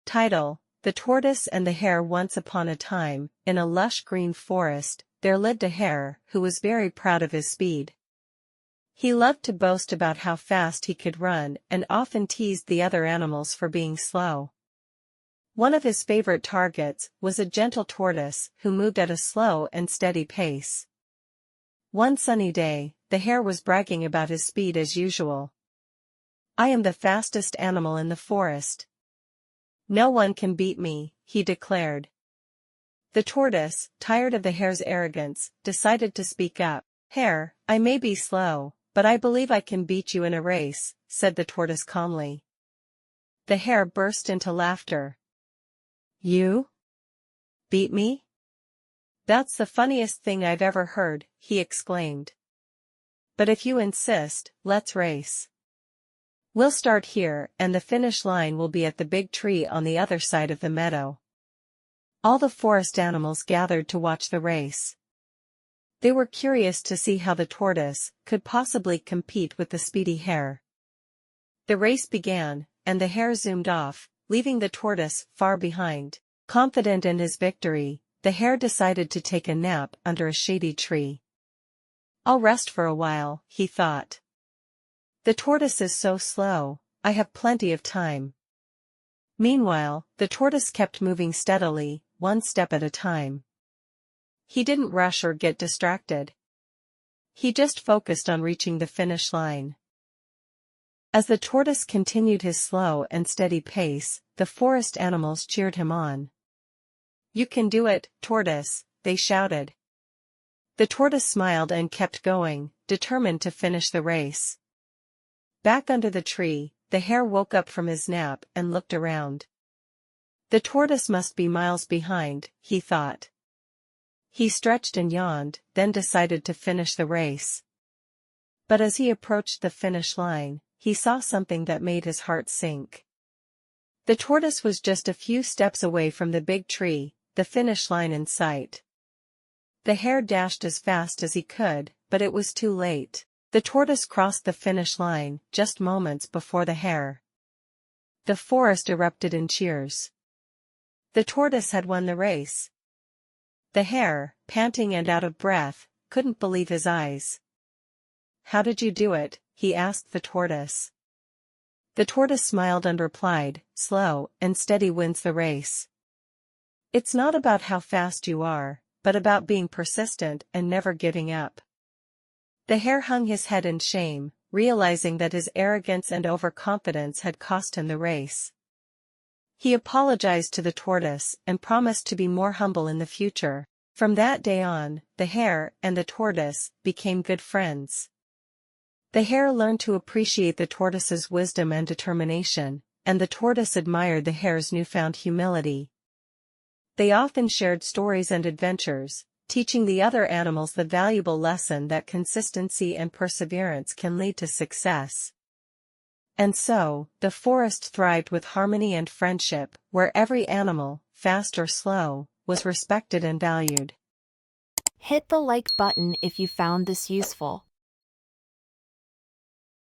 Title: The Tortoise and the Hare. Once upon a time, in a lush green forest, there lived a hare who was very proud of his speed. He loved to boast about how fast he could run and often teased the other animals for being slow. One of his favorite targets was a gentle tortoise who moved at a slow and steady pace. One sunny day, the hare was bragging about his speed as usual. "I am the fastest animal in the forest. No one can beat me," he declared. The tortoise, tired of the hare's arrogance, decided to speak up. "Hare, I may be slow, but I believe I can beat you in a race," said the tortoise calmly. The hare burst into laughter. "You? Beat me? That's the funniest thing I've ever heard," he exclaimed. "But if you insist, let's race. We'll start here, and the finish line will be at the big tree on the other side of the meadow." All the forest animals gathered to watch the race. They were curious to see how the tortoise could possibly compete with the speedy hare. The race began, and the hare zoomed off, leaving the tortoise far behind. Confident in his victory, the hare decided to take a nap under a shady tree. "I'll rest for a while," he thought. "The tortoise is so slow, I have plenty of time." Meanwhile, the tortoise kept moving steadily, one step at a time. He didn't rush or get distracted. He just focused on reaching the finish line. As the tortoise continued his slow and steady pace, the forest animals cheered him on. "You can do it, tortoise," they shouted. The tortoise smiled and kept going, determined to finish the race. Back under the tree, the hare woke up from his nap and looked around. The tortoise must be miles behind, he thought. He stretched and yawned, then decided to finish the race. But as he approached the finish line, he saw something that made his heart sink. The tortoise was just a few steps away from the big tree, the finish line in sight. The hare dashed as fast as he could, but it was too late. The tortoise crossed the finish line just moments before the hare. The forest erupted in cheers. The tortoise had won the race. The hare, panting and out of breath, couldn't believe his eyes. "How did you do it?" he asked the tortoise. The tortoise smiled and replied, "Slow and steady wins the race. It's not about how fast you are, but about being persistent and never giving up." The hare hung his head in shame, realizing that his arrogance and overconfidence had cost him the race. He apologized to the tortoise and promised to be more humble in the future. From that day on, the hare and the tortoise became good friends. The hare learned to appreciate the tortoise's wisdom and determination, and the tortoise admired the hare's newfound humility. They often shared stories and adventures, teaching the other animals the valuable lesson that consistency and perseverance can lead to success. And so, the forest thrived with harmony and friendship, where every animal, fast or slow, was respected and valued. Hit the like button if you found this useful.